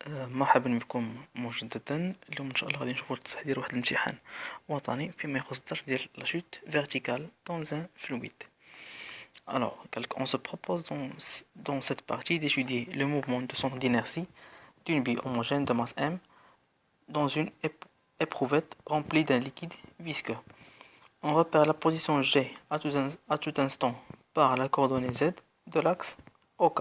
مرحبا بكم مجددا. اليوم ان شاء الله غادي نشوفوا تحضير واحد الامتحان وطني فيما يخص الدرس ديال لا chute verticale dans un fluide. Alors, on se propose dans cette partie d'étudier le mouvement de centre d'inertie d'une bille homogène de masse m dans une éprouvette remplie d'un liquide visqueux. On repère la position G à tout instant par la coordonnée Z de l'axe OK,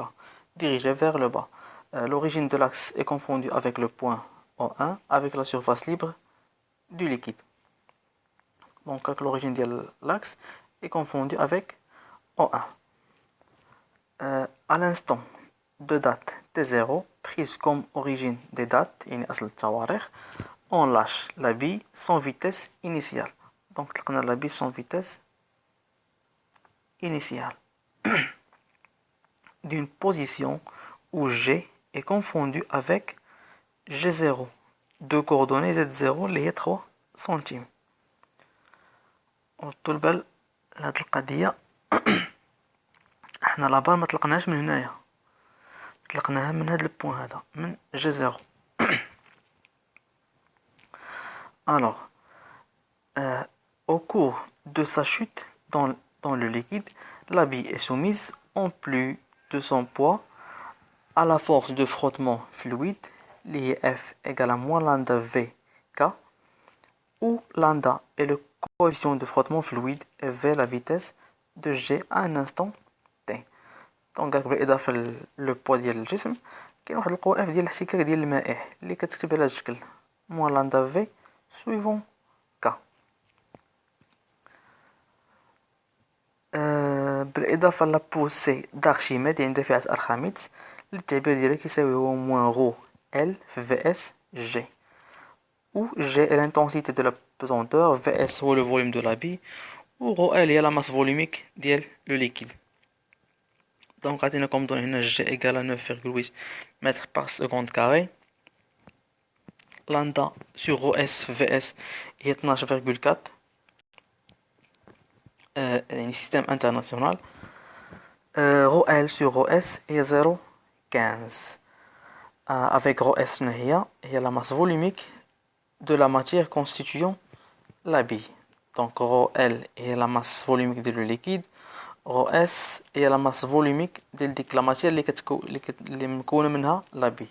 dirigé vers le bas. L'origine de l'axe est confondue avec le point O1 avec la surface libre du liquide. Donc l'origine de l'axe est confondue avec O1. À l'instant de date T0 prise comme origine des dates on lâche la bille sans vitesse initiale. Donc on a la bille sans vitesse initiale d'une position où G est confondu avec G0 de coordonnées Z0 اللي هي 3 سنتيم. وطول هاد القضية احنا لابار ما طلقناهاش من هنايا، طلقناها من هاد البوان هذا من G0. Alors au cours de sa chute dans le liquide, la bille est soumise en plus de son poids à la force de frottement fluide liée F égale à moins lambda V K, où lambda est le coefficient de frottement fluide et V la vitesse de G à un instant T. دونك بالإضافة للبوا ديال الجسم كاين واحد القوة F ديال الاحتكاك ديال المائع اللي كتكتب على هذا الشكل moins lambda V suivant K. بالإضافة لا بوسي d'Archimède يعني دافعة أرخميدس التعبير ديالها كيساوي هو موان غو L في S G où G est l'intensité de la pesanteur, Vs هو le volume de la bille و ρ L هي la masse volumique ديال le liquide. Donc عطينا comme donné هنا G égale à 9,8 mètres par seconde carré. Lambda sur ρs Vs هي 12,4 يعني système international. ρ L sur ρs هي 0,15 avec ρs هي la masse volumique de la matière constituant la bille. Donc ρL est la masse volumique du liquide, ρS est la masse volumique de la matière اللي مكونة منها la bille.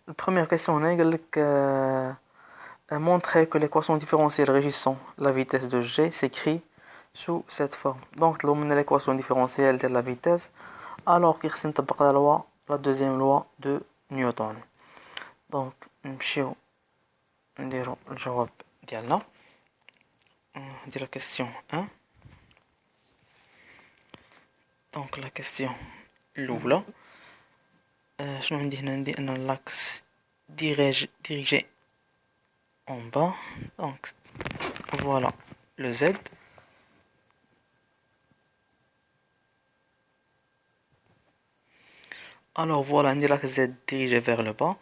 La première question est montrer que l'équation différentielle régissant la vitesse de G s'écrit sous cette forme. Donc لو من l'équation différentielle de la vitesse alors qu'il خصنا نطبق la deuxième loi de Newton. Donc نمشيو نديرو الجواب ديالنا. ندير la question 1. Donc la question الأولى شنو عندي هنا؟ عندي أن l'axe dirigé en bas. Donc voilà le Z. Alors voilà عندي l'axe Z dirigé vers le bas.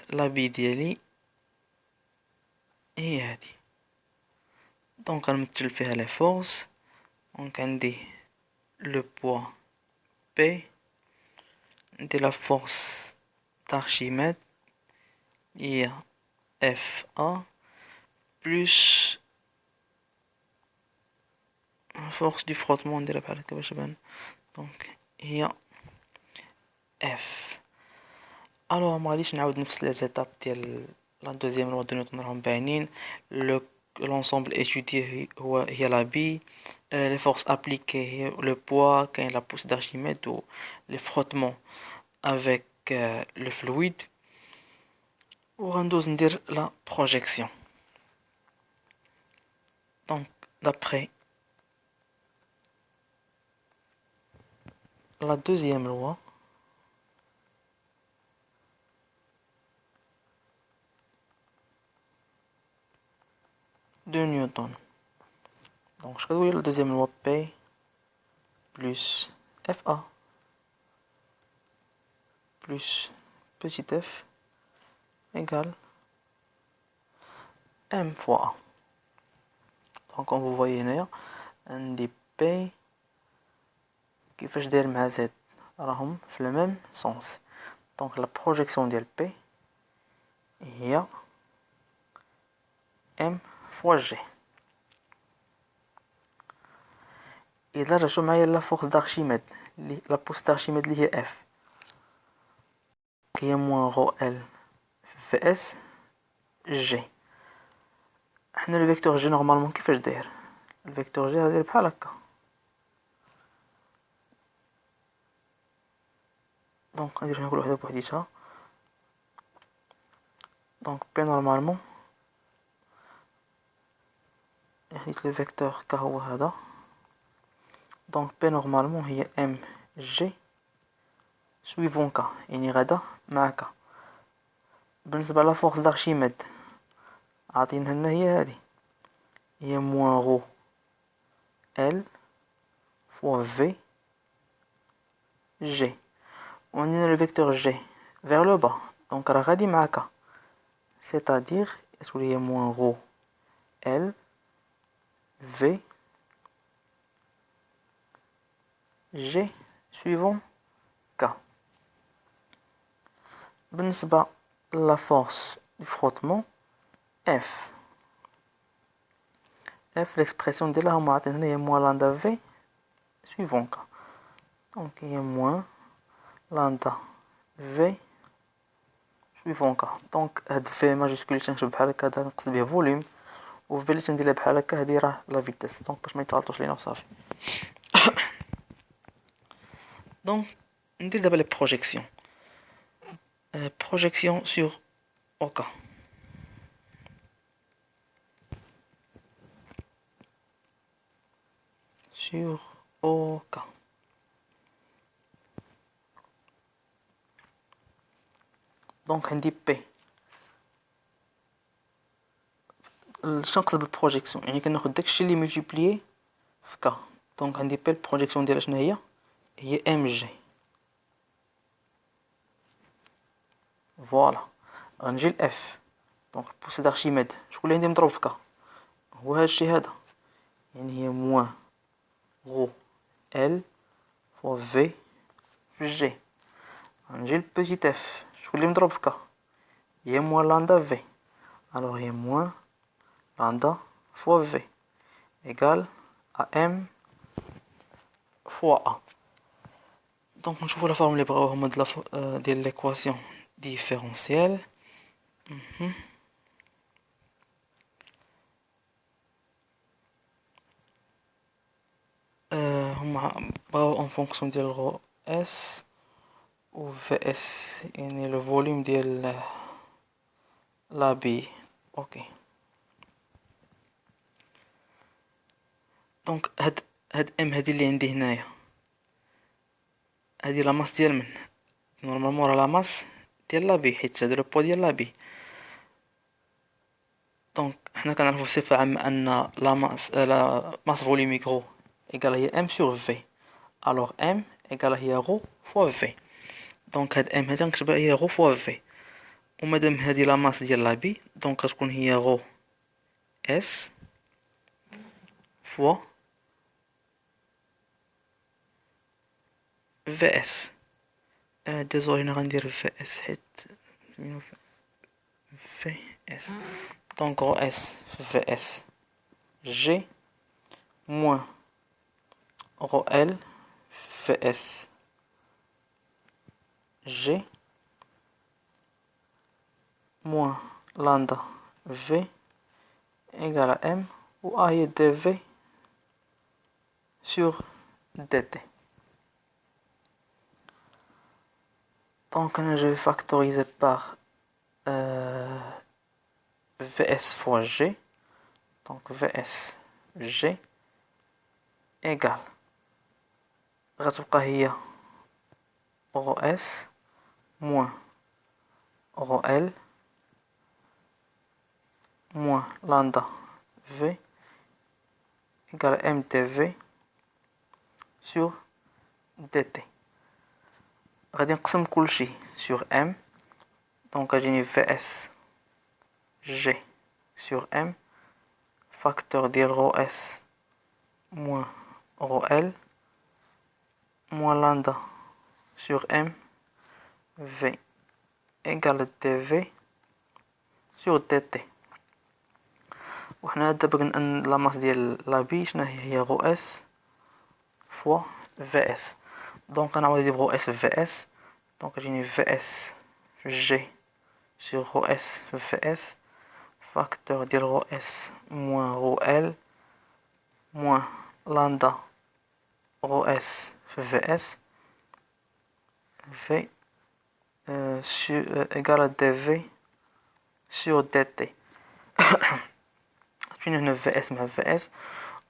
la bille ديالي هي هادي. Donc غنمثل فيها les forces. Donc عندي le poids P, de la force d'Archimède, il y a FA, plus la force du frottement, donc il y a F. Alors ما غاديش نعاود نفس les étapes ديال la deuxième loi de Newton راهم باينين. L'ensemble étudié هي la bille, les forces appliquées, le poids, quand la poussée d'Archimède ou les frottements avec le fluide. On va dire la projection. Donc d'après la deuxième loi de Newton. Donc je vais la deuxième loi P plus FA plus petit f égale m fois A. Donc comme vous voyez هنايا عندي P كيفاش داير مع Z راهم في le même sens. Donc la projection de P هي M fois G. إذا رجعوا معايا لا فورس d'Archimède لا بوس d'Archimède اللي هي F هي موان رو L في اس جي. حنا لو فيكتور جي نورمالمون كيفاش داير؟ الفيكتور جي داير بحال هكا. دونك ندير هنا كل وحده بوحديتها. دونك بي نورمالمون حيت لو فيكتور كا هو هذا. دونك بي نورمالمون هي ام جي سويفون كا، يعني غدا مع كا. بالنسبة لا فورس d'Archimède عاطينها لنا هي هادي، هي موان رو ال فوا في جي. وعندنا لو فيكتور جي vers le bas، دونك راه غادي مع كا، c'est-à-dire تولي هي موان رو ال في جي suivant K. بالنسبة لا فورس دو فروتمون F l'expression ديالها هما عاطين هنا هي موان لاندا في suivant K. دونك هي موان لاندا في suivant K. دونك هاد في ماجيسكول اللي تنكتب بحال هكا هذا نقصد به فوليوم، و في اللي تنديرها بحال هكا هادي راه لا فيتاس، دونك باش ما يتغلطوش لينا وصافي. دونك ندير دابا لي بروجيكسيون. projection sur OK. Sur OK. دونك عندي بي. شنو نقصد بالبروجيكسيون؟ يعني كناخد داكشي اللي ملتيبليي في كا. دونك عندي بي البروجيكسيون ديالها شنو هي ام جي. فوالا غنجي لاف. دونك البوس d'Archimède شكون اللي عندي مضروب في كا؟ هو هادشي هذا، يعني هي موان غو ال فوا في في جي. غنجي لبوتيت اف شكون اللي مضروب في كا؟ هي موان لاندا في، الوغ هي موان لاندا فوا في égal à m fois a. دونك نشوفو لا فورم اللي بغاو هما ديال ليكواسيون ديفيرونسيال. هما بغاو اون فونكسيون ديال غو اس و في اس، يعني لو فوليوم ديال لا بي. اوكي دونك هاد ام هادي اللي عندي هنايا هادي لا ماس ديال من نورمالمون راه لا ماس ديال لا بي، حيت هذا لو بوا ديال لا بي. دونك حنا كنعرفو بصفه عامه ان لا ماس فوليميك غو ايكال هي ام سور في، الوغ ام ايكال هي غو فوا في. دونك هاد ام هادي نكتبها هي غو فوا في، ومادام هادي لا ماس ديال لا بي دونك غتكون هي غو اس فوا في اس. ديزولي انا غندير في اس حيت في اس. دونك غو اس في اس جي موان غو ال في اس جي moins lambda V égale à M, où A est dV sur dt. Donc je vais factoriser par Vs fois G. Donc Vs G égale غتبقى هي رو S moins رو L moins lambda V égale mdv sur dt. غادي نقسم كلشي sur m، دونك غتجيني vs g sur m facteur ديال رو s moins رو l moins lambda sur m V égale dV sur dt. وحنا دابا أن لا ماس ديال لابي شناهي هي رو اس فوا في اس. دونك غنعوض هادي برو اس في اس. دونك غتجيني في اس جي sur رو اس في اس فاكتور ديال رو اس موان رو ال موان لاندا رو اس في اس في إيكال دي في سور دي تي. فين هنا في اس مع في اس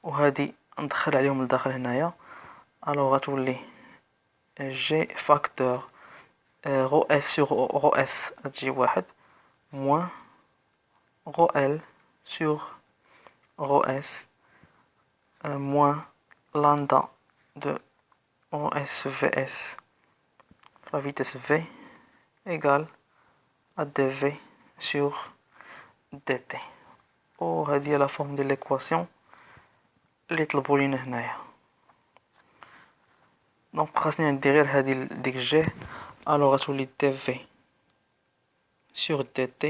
وهادي ندخل عليهم لداخل هنايا. الوغ غتولي جي فاكتور رو اس سور رو اس غتجي واحد موان رو ال سور رو اس moins lambda de OS VS la vitesse V égale à dV sur dt. وهذه هي لا فورم ديال ليكواسيون اللي طلبوا لينا هنايا. دونك خاصني ندير غير هذه ديك جي. الوغ غتولي dV sur dt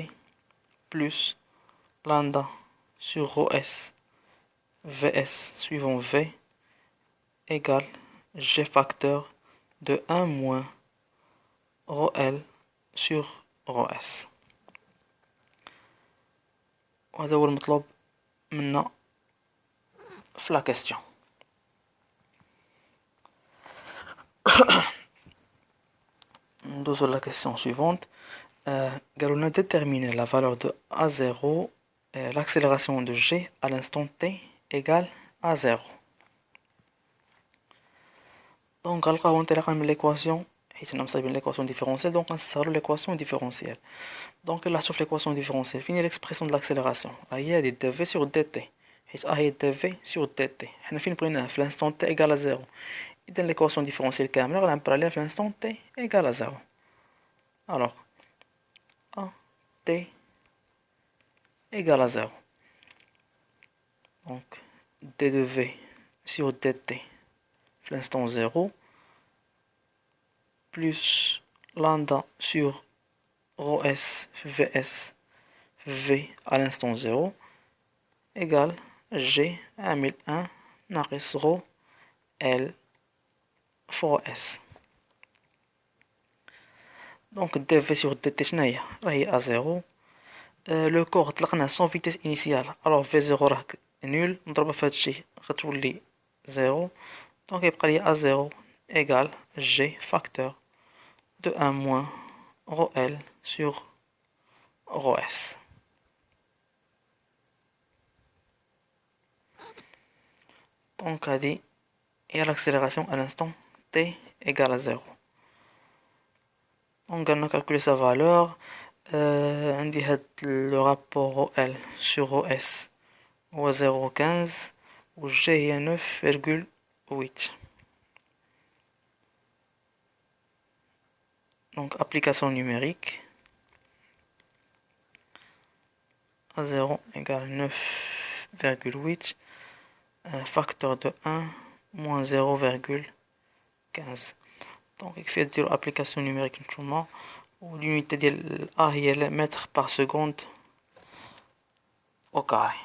plus lambda sur OS VS suivant V égale G facteur de 1 moins ρ L sur ρ S. وهذا هو المطلوب منا في لا كاستيون. ندوزو لا كاستيون suivante. قالوا لنا déterminer la valeur de A0 l'accélération de G à l'instant t égale à 0. دونك غنلقاو انطلاقا من ليكواسيون حيت حنا مصايبين ليكواسيون ديفيرونسيال دونك غنسهلو ليكواسيون ديفيرونسيال. دونك الا لاحظتو في ليكواسيون ديفيرونسيال فين هي ليكسبرسيون د لاكسيليراسيون هي هادي دي في سور دي تي حيت هي دي في سور دي تي حنا فين بغيناه في لانستون تي ايكال 0. اذا ليكواسيون ديفيرونسيال كامله غنعبر عليها في لانستون تي ايكال 0. الوغ ا تي ايكال 0 دونك دي دو في سور دي تي في لانستون 0 plus lambda sur rho S Vs V à l'instant 0 égale G عامل 1 ناقص rho L fois S. Donc dV sur dt شناهي راهي A0. لو كور طلقنا سون فيتيس انيسيال الوغ في 0 راه نول نضربها في هادشي غتولي 0. دونك يبقى لي A0 égale G facteur de 1 moins rho L sur rho S. Donc هذه هي l'accélération à l'instant t égale à 0. Donc on a calculé sa valeur. عندي هاد le rapport rho L sur rho S هو 0,15 و G هي 9,8. Donc application numérique à 0 égale 9,8 facteur de 1 moins 0,15. Donc يكفي ديرو application numérique نتوما والunité ديال A هي mètre par seconde au carré.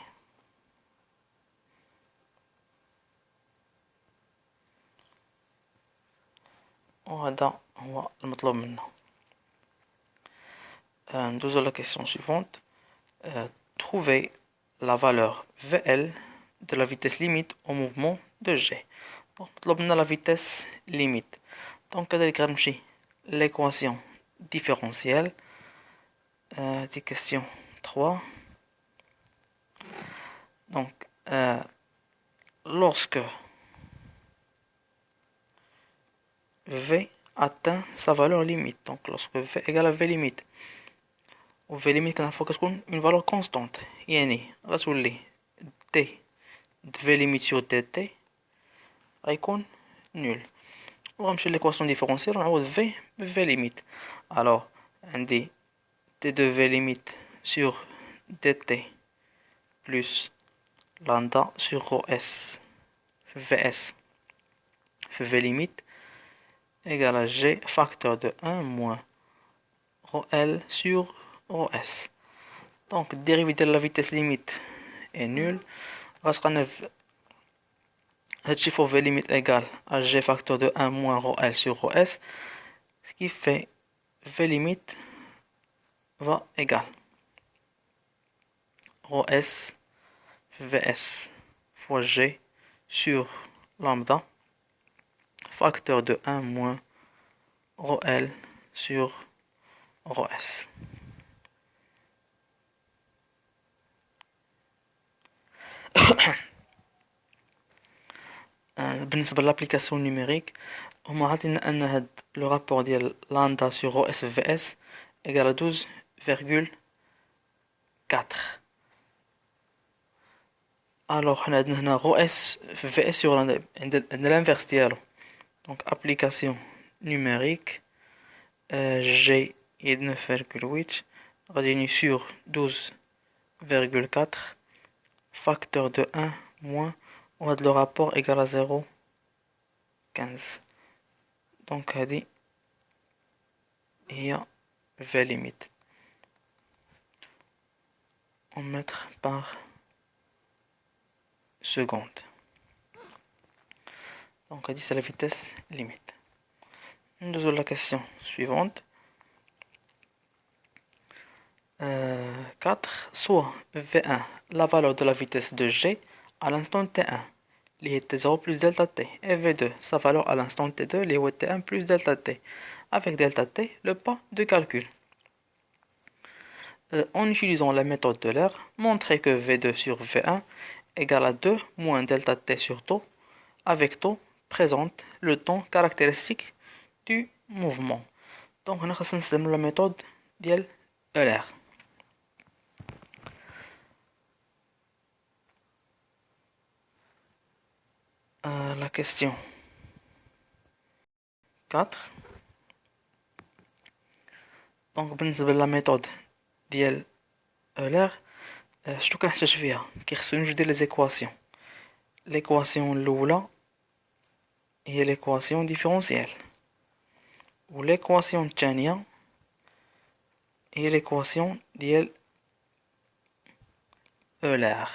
وهذا هو المطلوب منا. ندوزو la question suivante. Trouver la valeur VL de la vitesse limite au mouvement de G. Donc مطلوب منا la vitesse limite. Donc كذلك غنمشي l'équation différentielle des questions 3. Donc lorsque V atteint sa valeur limite, donc lorsque V égale à V limite, و V limite كنعرفو كتكون une valeur constante يعني غتولي t de V limite sur dt غيكون nul. وغنمشي l'équation différentielle ونعوض V ب V limite. alors عندي t de V limite sur dt plus lambda sur rho S Vs V limite égale à G facteur de 1 moins rho L sur rho S. Donc, dérivée de la vitesse limite est nulle. هادشي فور V limite égale à G facteur de 1 moins rho L sur rho S. Ce qui fait V limite va égal rho S Vs fois G sur lambda facteur de 1 moins rho L sur rho S. بالنسبة للابليكاسيون نيميريك هما عاطينا ان هاد لو رابور ديال لاندا سور رو اس في اس ايكال 12,4. الوغ حنا عندنا هنا رو اس في اس سور لاندا عندنا الانفيرس ديالو. دونك ابليكاسيون نيميريك جي هي 9,8 غادي يجيني سور 12,4 facteur de 1 moins وهاد لو رابور ايكال 0,15. دونك هادي هي V limite en mètres par seconde. Donc هادي c'est la vitesse limite. Nous avons la question suivante. 4. Soit V1 la valeur de la vitesse de G à l'instant T1 اللي هي T0 plus delta T et V2 sa valeur à l'instant T2 اللي هو T1 plus delta T avec delta T le pas de calcul. En utilisant la méthode de l'air, montrez que V2 sur V1 égale à 2 moins delta T sur taux avec taux présente le temps caractéristique du mouvement. Donc on a la méthode ديال Euler. La question 4. Donc بالنسبة للميثود ديال Euler شنو كنحتاج فيها كيخصني نوجد لي زيكواسيون. ليكواسيون الاولى هي ليكواسيون ديفيرونسيال وليكواسيون الثانيه هي ليكواسيون ديال Euler.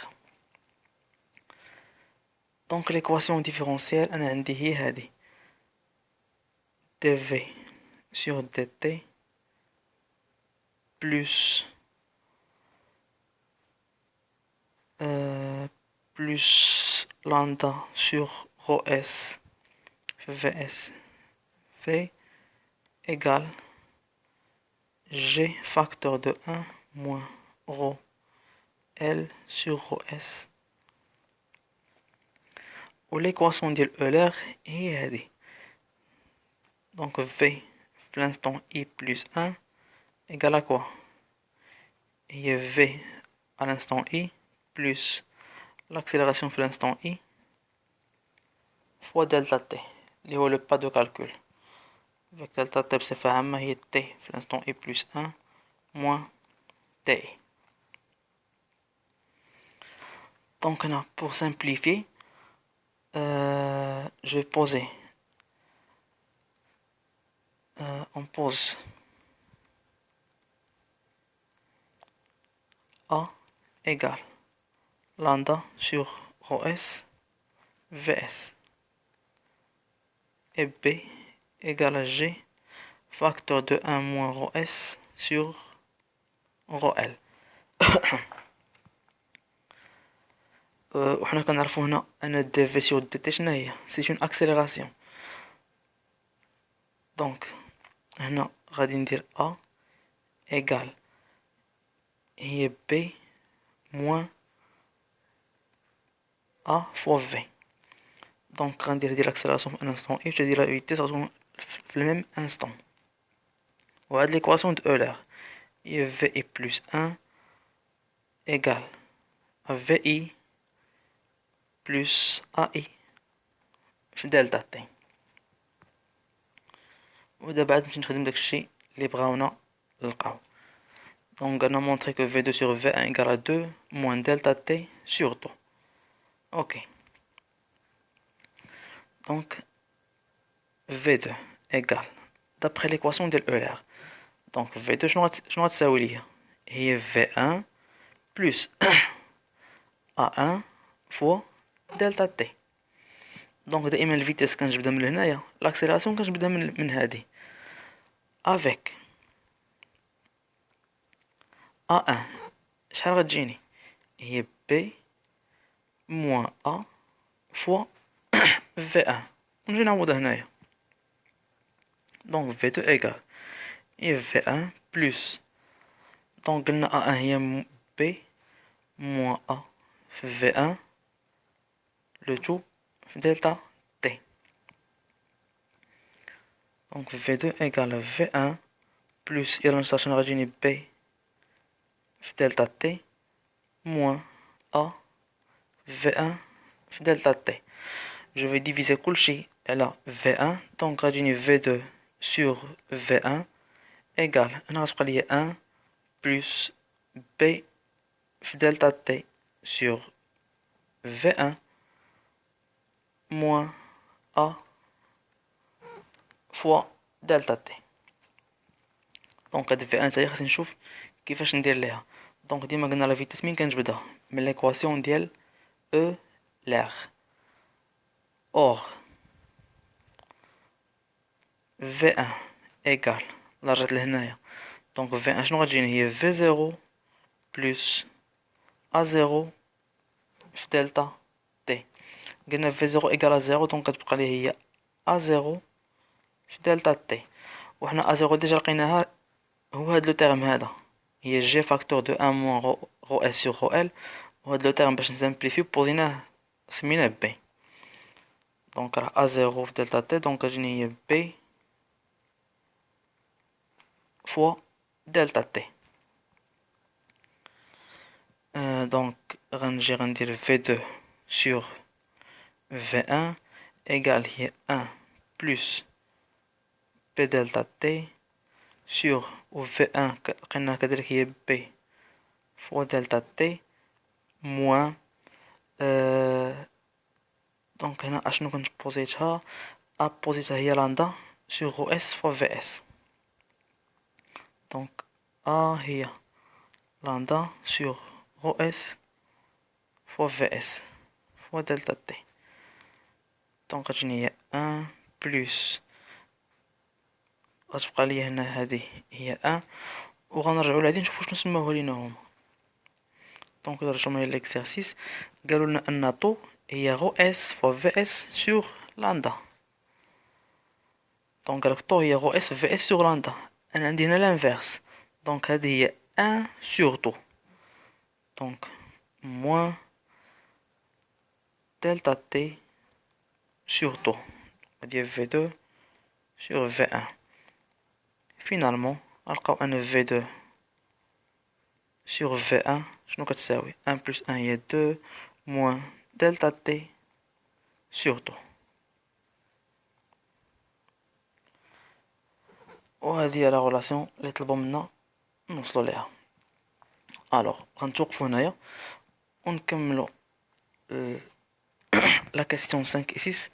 دونك ليكواسيون ديفيرونسيال انا عندي هي هذه dv sur dt plus lambda sur rho s vs v égale g facteur de 1 moins rho L sur rho S. L'équation de Euler est هذه. Donc V pour l'instant I plus 1 égale à quoi? Et V à l'instant I plus l'accélération pour l'instant I fois delta T, اللي هو le pas de calcul. Avec delta T بصفة عامة هي T pour l'instant I plus 1 moins T. Donc là, pour simplifier, je vais poser. On pose A égale lambda sur rho S Vs et B égale à G facteur de 1 moins rho S sur rho L. وحنا كنعرفو هنا ان دي في سور دي تي شنو هي سي اون اكسيليراسيون. دونك هنا غادي ندير ا ايغال هي بي موان ا فوا في. دونك غندير الاكسيليراسيون في ان انستون اي وتدير لا فيتيس غتكون في الميم انستون. وهاد ليكواسيون دو اولر هي في اي بلس 1 ايغال ا في اي plus AI في دلتا تي. ودابا عاد نمشي نخدم داكشي اللي بغاونا نلقاو. دونك انا مونطري كو V2 sur V1 égale à 2 moins delta T sur taux. Ok. Donc V2 égale, d'après l'équation de Euler, دونك V2 شنو غتساوي ليا؟ هي V1 بلس A1 فوا دلتا تي. دونك دائما الفيتاس كنجبدها من هنايا، لاكسيلاسيون كنجبدها من هادي افيك A1 شحال غتجيني؟ هي B موان A فوا V1. نجي نعوضها هنايا. دونك V2 ايكال هي V1 بلس دونك قلنا A1 هي B موان A في V1 لو تو في دلتا T. دونك V2 ايكال V1 بلس إلا نشطر شنو غتجيني B في دلتا T موان A V1 في دلتا T. Je vais diviser كلشي على V1 دونك غتجيني V2 sur V1 égal هنا غتبقى ليا 1 plus B في دلتا T sur V1 moins A fois دلتا T. دونك هاد V1 تاهي خاصني نشوف كيفاش ندير ليها. دونك ديما قلنا لا فيتاس مين كنجبدها من ليكواسيون ديال E l'air. Or V1 égal لا رجعت لهنايا دونك V1 شنو غتجيني؟ هي V0 بلس A0 في دلتا T. قلنا V0 égal A0 دونك كتبقى لي هي A0 في دلتا T. وحنا A0 ديجا لقيناها هو هاد لو تيرم هذا، هي جي فاكتور دو 1 موان رو اس سور رو ال. وهاد لو تيرم باش نسامبليفيو بوزيناه سميناه بي. دونك راه A0 في دلتا T دونك كتجيني هي بي فوا دلتا تي. دونك غنجي غندير V2 sur V1 égal هي 1 plus B دلتا تي sur و V1 لقيناها كذلك هي B فوا دلتا تي موان دونك هنا اشنو كنت بوزيتها؟ بوزيتها هي لاندا sur رو اس فوا في اس. دونك هي لاندا sur رو اس فوا في اس فوا دلتا تي. دونك غتجيني هي 1 بلس غتبقى ليا هنا هادي هي 1 وغنرجعو لهادي نشوفو شنو سماوها لينا هما. دونك نرجعو من ليكزارسيس قالوا لنا ان طو هي رو اس فوا في اس سور لاندا. دونك قالك طو هي رو اس في اس سور لاندا. انا عندي هنا لانفيرس دونك هادي هي 1 سور طو دونك موان دلتا تي sur طو غادي V2 sur V1. فينالمون غنلقاو ان V2 sur V1 شنو كتساوي 1 plus 1 هي 2 moins دلتا تي sur طو. وهذه هي لا غولاسيون اللي طلبوا منا نوصلوا ليها. الوغ غنتوقفوا هنايا ونكملوا la question 5 et 6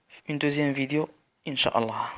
في une deuxième vidéo إن شاء الله.